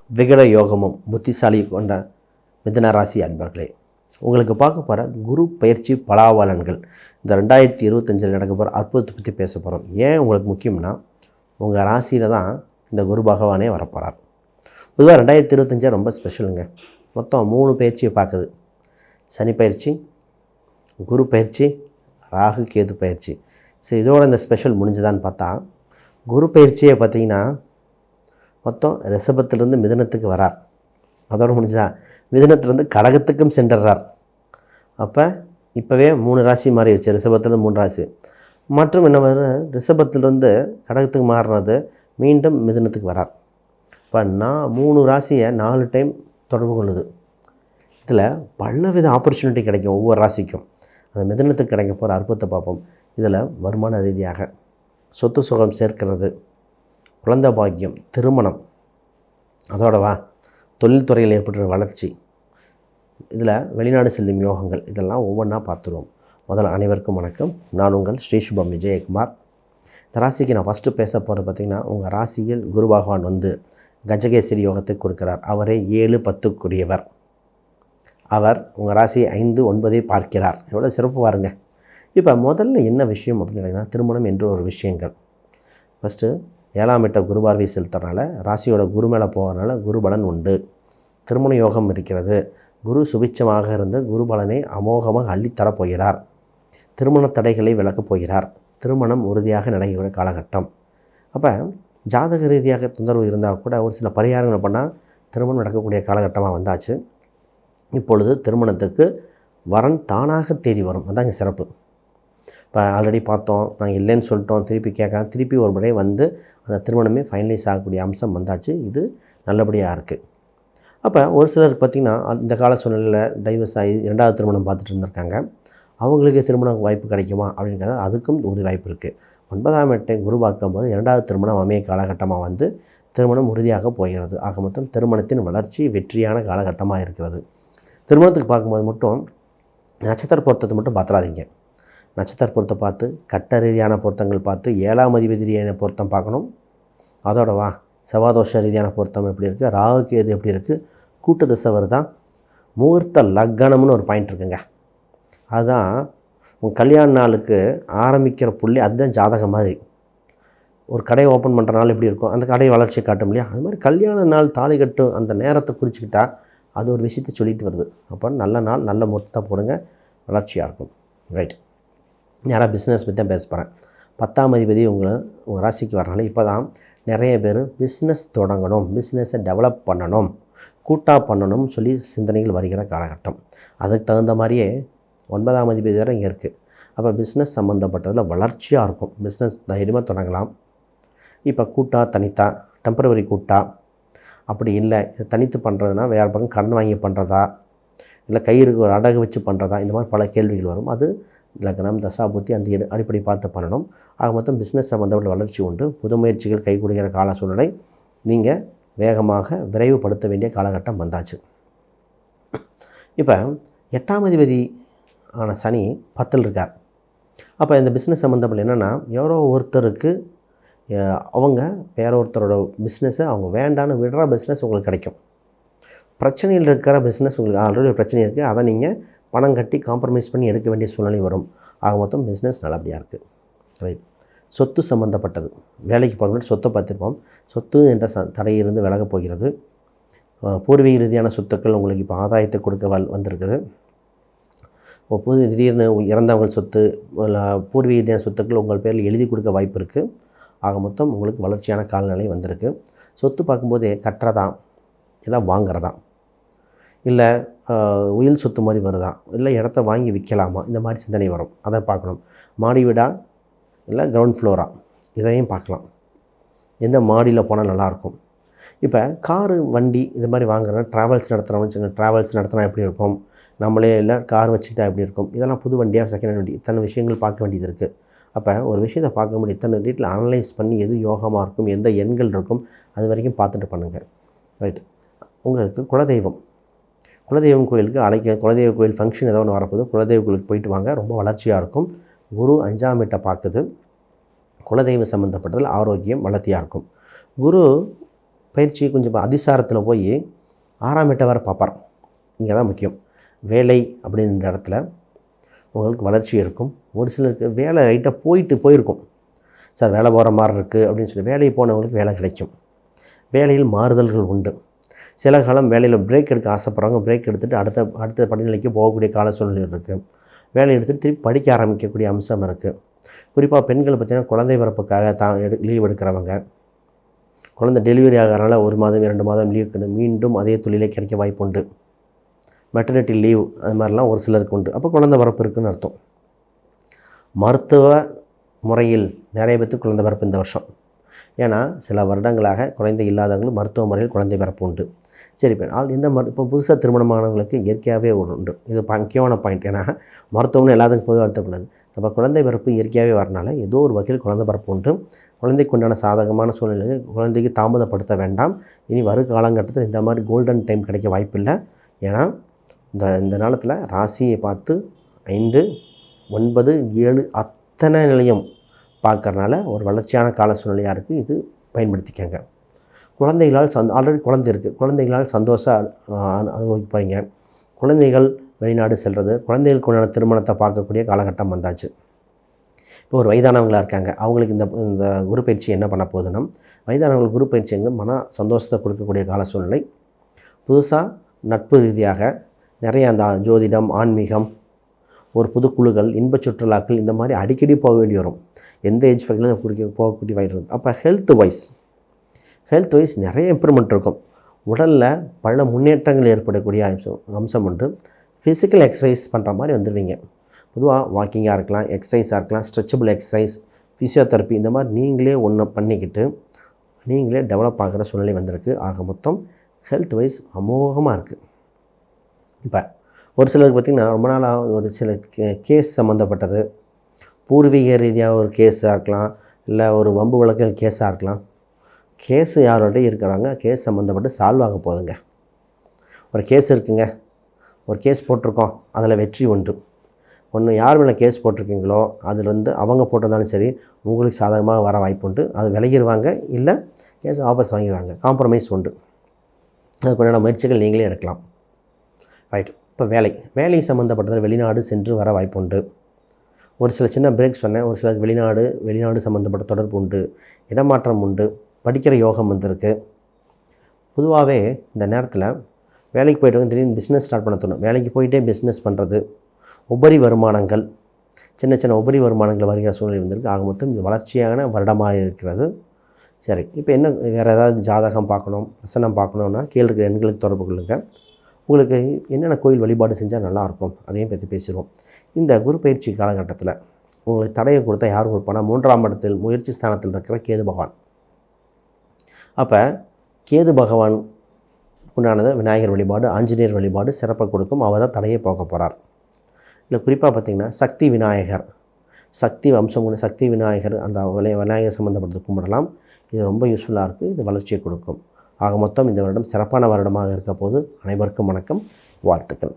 விகட யோகமும் புத்திசாலி கொண்ட மிதுன ராசி அன்பர்களே, உங்களுக்கு பார்க்க போகிற குரு பயிற்சி பலாபலன்கள் இந்த 2025 நடக்க போகிற அற்புதத்தை பற்றி பேச போகிறோம். ஏன் உங்களுக்கு முக்கியம்னா, உங்கள் ராசியில் தான் இந்த குரு பகவானே வரப்போகிறார். பொதுவாக 2025 ரொம்ப ஸ்பெஷலுங்க. மொத்தம் 3 பயிற்சியை பார்க்குது. சனி பயிற்சி, குரு பயிற்சி, ராகு கேது பயிற்சி. சரி, இதோட இந்த ஸ்பெஷல் முடிஞ்சுதான்னு பார்த்தா, குரு பயிற்சியை பார்த்திங்கன்னா மொத்தம் ரிஷபத்திலிருந்து மிதுனத்துக்கு வரார். அதோடு முடிஞ்சா மிதுனத்திலேருந்து கடகத்துக்கும் சென்றுறார். அப்போ இப்போவே 3 ராசி மாறிடுச்சு. ரிஷபத்திலேருந்து 3 ராசி மற்றும் என்ன வர ரிஷபத்திலிருந்து கடகத்துக்கு மாறினது மீண்டும் மிதுனத்துக்கு வரார். இப்போ 3 ராசியை 4 டைம் தொடர்பு கொள்ளுது. இதில் பலவித ஆப்பர்ச்சுனிட்டி கிடைக்கும் ஒவ்வொரு ராசிக்கும். அந்த மிதுனத்துக்கு கிடைக்க போகிற அற்புதத்தை பார்ப்போம். இதில் வருமான ரீதியாக சொத்து சுகம் சேர்க்கிறது, குழந்தை பாக்கியம், திருமணம், அதோடவா தொழில்துறையில் ஏற்படுற வளர்ச்சி, இதில் வெளிநாடு செல்லும் யோகங்கள், இதெல்லாம் ஒவ்வொன்றா பார்த்துருவோம். முதல்ல அனைவருக்கும் வணக்கம். நான் உங்கள் ஸ்ரீ சுபம் விஜயகுமார். இந்த ராசிக்கு நான் ஃபஸ்ட்டு பேச போகிறது பார்த்திங்கன்னா, உங்கள் ராசியில் குரு பகவான் வந்து கஜகேசரி யோகத்தை கொடுக்கிறார். அவரே 7-10 அவர் உங்கள் ராசி 5-9 பார்க்கிறார். எவ்வளோ சிறப்பு பாருங்க. இப்போ முதல்ல என்ன விஷயம் அப்படின்னு திருமணம் என்று ஒரு விஷயங்கள். ஃபஸ்ட்டு 7ஆம் இட்ட குரு பார்வை செலுத்துறதுனால, ராசியோட குரு மேலே போகிறதுனால குரு பலன் உண்டு. திருமண யோகம் இருக்கிறது. குரு சுபிட்சமாக இருந்து குரு பலனை அமோகமாக அள்ளித்தரப் போகிறார். திருமண தடைகளை விலக்கப் போகிறார். திருமணம் உறுதியாக நடைபெற காலகட்டம். அப்போ ஜாதக ரீதியாக தொந்தரவு இருந்தால் கூட ஒரு சில பரிகாரங்கள் பண்ணால் திருமணம் நடக்கக்கூடிய காலகட்டமாக வந்தாச்சு. இப்பொழுது திருமணத்துக்கு வரன் தானாக தேடி வரும். அதாங்க சிறப்பு. இப்போ ஆல்ரெடி பார்த்தோம், நாங்கள் இல்லைன்னு சொல்லிட்டோம், திருப்பி கேட்காம திருப்பி ஒரு முறை வந்து அந்த திருமணமே ஃபைனலைஸ் ஆகக்கூடிய அம்சம் வந்தாச்சு. இது நல்லபடியாக இருக்குது. அப்போ ஒரு சிலருக்கு பார்த்திங்கன்னா, இந்த கால சூழ்நிலையில் டைவர்ஸ் ஆகி 2வது திருமணம் பார்த்துட்டு இருந்திருக்காங்க. அவங்களுக்கு திருமணம் வாய்ப்பு கிடைக்குமா அப்படின்றது அதுக்கும் ஒரு வாய்ப்பு இருக்குது. 9ஆம் இடத்தை குரு பார்க்கும்போது 2வது திருமணம் அமைய காலகட்டமாக வந்து திருமணம் உறுதியாக போகிறது. ஆக மொத்தம் திருமணத்தின் வளர்ச்சி வெற்றியான காலகட்டமாக இருக்கிறது. திருமணத்துக்கு பார்க்கும்போது மட்டும் நட்சத்திர பொருத்தத்தை மட்டும் பார்த்துடாதீங்க. நட்சத்திர பொருத்தம் பார்த்து, கட்ட ரீதியான பொருத்தங்கள் பார்த்து, 7ஆம் அதிபதி ரீதியான பொருத்தம் பார்க்கணும். அதோடவா செவ்வாதோஷ ரீதியான பொருத்தம் எப்படி இருக்குது, ராகு கேது எப்படி இருக்குது, கூட்டு திசை வருதா, முகூர்த்த லக்கணம்னு ஒரு பாயிண்ட் இருக்குங்க. அதுதான் உங்கள் கல்யாண நாளுக்கு ஆரம்பிக்கிற புள்ளி. அதுதான் ஜாதகம் மாதிரி. ஒரு கடையை ஓப்பன் பண்ணுற நாள் எப்படி இருக்கும், அந்த கடை வளர்ச்சி காட்டும் இல்லையா, அது மாதிரி கல்யாண நாள் தாலி கட்டும் அந்த நேரத்தை குறிச்சிக்கிட்டால் அது ஒரு விஷயத்தை சொல்லிட்டு வருது. அப்போ நல்ல நாள், நல்ல முகூர்த்தத்தை போடுங்க, வளர்ச்சியாக இருக்கும். ரைட். யாராக பிஸ்னஸ் பற்றி தான் பேச போகிறேன். 10ஆம் அதிபதி உங்கள் ராசிக்கு வரனால இப்போ தான் நிறைய பேர் பிஸ்னஸ் தொடங்கணும், பிஸ்னஸை டெவலப் பண்ணணும், கூட்டாக பண்ணணும்னு சொல்லி சிந்தனைகள் வருகிற காலகட்டம். அதுக்கு தகுந்த மாதிரியே 9ஆம் அதிபதி வேறு இங்கே இருக்குது. அப்போ பிஸ்னஸ் சம்மந்தப்பட்டதில் வளர்ச்சியாக இருக்கும். பிஸ்னஸ் தைரியமாக தொடங்கலாம். இப்போ கூட்டா தனித்தா, டெம்பரவரி கூட்டா, அப்படி இல்லை இதை தனித்து பண்ணுறதுனா வேறு பக்கம் கடன் வாங்கி பண்ணுறதா, இல்லை கயிறுக்கு ஒரு அடகு வச்சு பண்ணுறதா, இந்த மாதிரி பல கேள்விகள் வரும். அது லக்னம், தசாபுத்தி அந்த அடிப்படை பார்த்து பண்ணணும். ஆக மொத்தம் பிஸ்னஸ் சம்மந்தப்பட்ட வளர்ச்சி உண்டு. புது முயற்சிகள் கைகூடுகிற கால சூழ்நிலை. நீங்கள் வேகமாக விரைவுபடுத்த வேண்டிய காலகட்டம் வந்தாச்சு. இப்போ 8ஆம் அதிபதி ஆன சனி 10ல் இருக்கார். அப்போ இந்த பிஸ்னஸ் சம்மந்தப்பட்ட என்னென்னா, யாரோ ஒருத்தருக்கு அவங்க வேற ஒருத்தரோட பிஸ்னஸை அவங்க வேண்டான்னு விடுற பிஸ்னஸ் உங்களுக்கு கிடைக்கும். பிரச்சனையில் இருக்கிற பிஸ்னஸ் உங்களுக்கு ஆல்ரெடி ஒரு பிரச்சனை இருக்குது, அதை நீங்கள் பணம் கட்டி காம்ப்ரமைஸ் பண்ணி எடுக்க வேண்டிய சூழ்நிலை வரும். ஆக மொத்தம் பிஸ்னஸ் நல்லபடியாக இருக்குது. ரைட். சொத்து சம்மந்தப்பட்டது. வேலைக்கு போகிற மாதிரி சொத்தை பார்த்துருப்போம். சொத்து என்ற தடையிலிருந்து விலகப் போகிறது. பூர்வீக ரீதியான சொத்துக்கள் உங்களுக்கு இப்போ ஆதாயத்தை கொடுக்க வந்திருக்குது. திடீர்னு இறந்தவங்க சொத்து, பூர்வீக ரீதியான சொத்துக்கள் உங்கள் பேரில் எழுதி கொடுக்க வாய்ப்பு இருக்குது. ஆக மொத்தம் உங்களுக்கு வளர்ச்சியான காலநிலை வந்திருக்கு. சொத்து பார்க்கும்போதே கட்டுறதா, இல்லை வாங்குறதா, இல்லை உயில் சொத்து மாதிரி வருதா, இல்லை இடத்த வாங்கி விற்கலாமா, இந்த மாதிரி சிந்தனை வரும். அதை பார்க்கணும். மாடி வீடா இல்லை கிரவுண்ட் ஃப்ளோரா, இதையும் பார்க்கலாம். எந்த மாடியில் போனால் நல்லாயிருக்கும். இப்போ காரு, வண்டி இது மாதிரி வாங்குறோம். ட்ராவல்ஸ் நடத்துகிறோம்னு வச்சுக்கோங்க. ட்ராவல்ஸ் நடத்தினா எப்படி இருக்கும், நம்மளே இல்லை கார் வச்சுக்கிட்டா எப்படி இருக்கும், இதெல்லாம் புது வண்டியாக, செகண்ட் ஹேண்ட் வண்டி, இத்தனை விஷயங்கள் பார்க்க வேண்டியது இருக்குது. அப்போ ஒரு விஷயத்தை பார்க்க முடியும். இத்தனை டீட்டில் அனலைஸ் பண்ணி எது யோகமாக இருக்கும், எந்த எண்கள் இருக்கும், அது வரைக்கும் பார்த்துட்டு பண்ணுங்கள். ரைட். உங்களுக்கு குலதெய்வம் கோயிலுக்கு குலதெய்வ கோயில் ஃபங்க்ஷன் ஏதோ ஒன்று வரப்போது, குலதெய்வ கோயிலுக்கு போயிட்டு வாங்க, ரொம்ப வளர்ச்சியாக இருக்கும். குரு 5ஆம் வீட்டை பார்க்குது. குலதெய்வம் சம்மந்தப்பட்டதில் ஆரோக்கியம் வளர்த்தியாக இருக்கும். குரு பயிற்சி கொஞ்சம் அதிசாரத்தில் போய் 6ஆம் வீட்டை வர பார்ப்பார். இங்கே தான் முக்கியம். வேலை அப்படின்ற இடத்துல உங்களுக்கு வளர்ச்சி இருக்கும். ஒரு சிலருக்கு வேலை ரைட்டாக போயிருக்கும். சார் வேலை போகிற மாதிரி இருக்குது அப்படின்னு சொல்லி வேலைக்கு போனவங்களுக்கு வேலை கிடைக்கும். வேலையில் மாறுதல்கள் உண்டு. சில காலம் வேலையில் பிரேக் எடுக்க ஆசைப்படுறவங்க பிரேக் எடுத்துகிட்டு அடுத்த படிநிலைக்கு போகக்கூடிய கால சூழ்நிலை இருக்குது. வேலை எடுத்துகிட்டு திருப்பி படிக்க ஆரம்பிக்கக்கூடிய அம்சம் இருக்குது. குறிப்பாக பெண்கள் பார்த்திங்கன்னா குழந்தை பிறப்புக்காக லீவ் எடுக்கிறவங்க, குழந்தை டெலிவரி ஆகிறனால 1 மாதம் 2 மாதம் லீவுக்கு மீண்டும் அதே தொழிலே கிடைக்க வாய்ப்பு உண்டு. மெட்டர்னிட்டி லீவ் அது மாதிரிலாம் ஒரு சிலருக்கு உண்டு. அப்போ குழந்தை பிறப்பு இருக்குதுன்னு அர்த்தம். மருத்துவ முறையில் நிறைய பேருக்கு குழந்தை பிறப்பு இந்த வருஷம். ஏன்னா சில வருடங்களாக குழந்தை இல்லாதவங்களுக்கு மருத்துவ முறையில் குழந்தை பிறப்பு உண்டு. சரி, இப்போ புதுசாக திருமணமானவங்களுக்கு இயற்கையாகவே உண்டு. இது முக்கியமான பாயிண்ட். ஏன்னா மருத்துவம்னு எல்லாத்துக்கும் பொதுவாக எடுத்துக்கூடாது. அப்போ குழந்தை பிறப்பு இயற்கையாகவே வரனால ஏதோ ஒரு வகையில் குழந்தை பிறப்பு உண்டு. குழந்தைக்கு உண்டான சாதகமான சூழ்நிலையை குழந்தைக்கு தாமதப்படுத்த வேண்டாம். இனி வரும் காலகட்டத்தில் இந்த மாதிரி கோல்டன் டைம் கிடைக்க வாய்ப்பில்லை. ஏன்னா இந்த காலத்தில் ராசியை பார்த்து 5, 9, 7 அத்தனை நிலையம் பார்க்கறனால ஒரு வளர்ச்சியான கால சூழ்நிலையாக இருக்குது. இது பயன்படுத்திக்கங்க. குழந்தைகளால் ஆல்ரெடி குழந்தை இருக்குது. குழந்தைகளால் சந்தோஷம் அனுபவிப்பாங்க. குழந்தைகள் வெளிநாடு செல்வது, குழந்தைகளுக்கு உண்டான திருமணத்தை பார்க்கக்கூடிய காலகட்டம் வந்தாச்சு. இப்போ ஒரு வயதானவங்களாக இருக்காங்க. அவங்களுக்கு இந்த குரு பயிற்சி என்ன பண்ண போகுதுன்னா, வயதானவங்களுக்கு குரு பயிற்சிங்க மன சந்தோஷத்தை கொடுக்கக்கூடிய கால சூழ்நிலை. புதுசாக நட்பு ரீதியாக நிறைய அந்த ஜோதிடம், ஆன்மீகம், ஒரு புது குழுக்கள், இன்ப சுற்றுலாக்கள் இந்த மாதிரி அடிக்கடி போக வேண்டி வரும். எந்த ஏஜ் ஃபேக்ட்லையும் போகக்கூடிய வாய்ப்பு. அப்போ ஹெல்த் வைஸ் நிறைய இம்ப்ரூவ்மெண்ட் இருக்கும். உடலில் பல முன்னேற்றங்கள் ஏற்படக்கூடிய அம்சம் உண்டு. ஃபிசிக்கல் எக்ஸசைஸ் பண்ணுற மாதிரி வந்துடுவீங்க. பொதுவாக வாக்கிங்காக இருக்கலாம், எக்ஸசைஸாக இருக்கலாம், ஸ்ட்ரெச்சபிள் எக்ஸசைஸ், ஃபிசியோதெரப்பி இந்த மாதிரி நீங்களே ஒன்று பண்ணிக்கிட்டு நீங்களே டெவலப் ஆகிற சூழ்நிலை வந்திருக்கு. ஆக மொத்தம் ஹெல்த் வைஸ் அமோகமாக இருக்குது. இப்போ ஒரு சிலருக்கு பார்த்திங்கன்னா ரொம்ப நாளாக ஒரு சில கேஸ் சம்மந்தப்பட்டது, பூர்வீக ரீதியாக ஒரு கேஸாக இருக்கலாம், இல்லை ஒரு வம்பு வழக்கல் கேஸாக இருக்கலாம். கேஸு யாரோட இருக்கிறாங்க, கேஸ் சம்மந்தப்பட்டு சால்வ் ஆக போகுதுங்க. ஒரு கேஸ் இருக்குங்க, ஒரு கேஸ் போட்டிருக்கோம், அதில் வெற்றி ஒன்று யார் மேலே கேஸ் போட்டிருக்கீங்களோ அதுலேருந்து அவங்க போட்டிருந்தாலும் சரி உங்களுக்கு சாதகமாக வர வாய்ப்பு உண்டு. அது விலகிடுவாங்க, இல்லை கேஸ் வாபஸ் வாங்கிடுவாங்க. காம்ப்ரமைஸ் உண்டு. அதுக்குண்டான முயற்சிகள் நீங்களே எடுக்கலாம். ரைட். இப்போ வேலை சம்மந்தப்பட்டதில் வெளிநாடு சென்று வர வாய்ப்பு உண்டு. ஒரு சில சின்ன பிரேக் சொன்னேன். ஒரு சிலருக்கு வெளிநாடு சம்மந்தப்பட்ட தொடர்பு உண்டு. இடமாற்றம் உண்டு. படிக்கிற யோகம் வந்திருக்கு. பொதுவாகவே இந்த நேரத்தில் வேலைக்கு போய்ட்டு திடீர்னு பிஸ்னஸ் ஸ்டார்ட் பண்ண தோணும். வேலைக்கு போயிட்டே பிஸ்னஸ் பண்ணுறது, உபரி வருமானங்கள், சின்ன உபரி வருமானங்கள் வருகிற சூழ்நிலை வந்திருக்கு. ஆக மொத்தம் இது வளர்ச்சியான வருடமாக இருக்கிறது. சரி, இப்போ என்ன வேறு ஏதாவது ஜாதகம் பார்க்கணும், வசனம் பார்க்கணுன்னா கீழே இருக்கிற எண்களுக்கு தொடர்பு கொள்ளுங்கள். உங்களுக்கு என்னென்ன கோயில் வழிபாடு செஞ்சால் நல்லாயிருக்கும் அதையும் பற்றி பேசிடுவோம். இந்த குரு பயிற்சி காலகட்டத்தில் உங்களுக்கு தடையை கொடுத்தா யார் கொடுப்பானா, 3ஆம் இடத்தில் முயற்சி ஸ்தானத்தில் இருக்கிற கேது பகவான். அப்போ கேது பகவான் உண்டானது விநாயகர் வழிபாடு, ஆஞ்சநேயர் வழிபாடு சிறப்பாக கொடுக்கும். அவர் தான் தடையை போக்க போகிறார். இல்லை குறிப்பாக பார்த்திங்கன்னா சக்தி விநாயகர், சக்தி வம்சம் கொண்ட சக்தி விநாயகர், அந்த விநாயகர் சம்மந்தப்பட்டது கும்பிடலாம். இது ரொம்ப யூஸ்ஃபுல்லாக இருக்குது. இது வளர்ச்சியை கொடுக்கும். ஆக மொத்தம் இந்த வருடம் சிறப்பான வருடமாக இருக்க போது அனைவருக்கும் வணக்கம், வாழ்த்துக்கள்.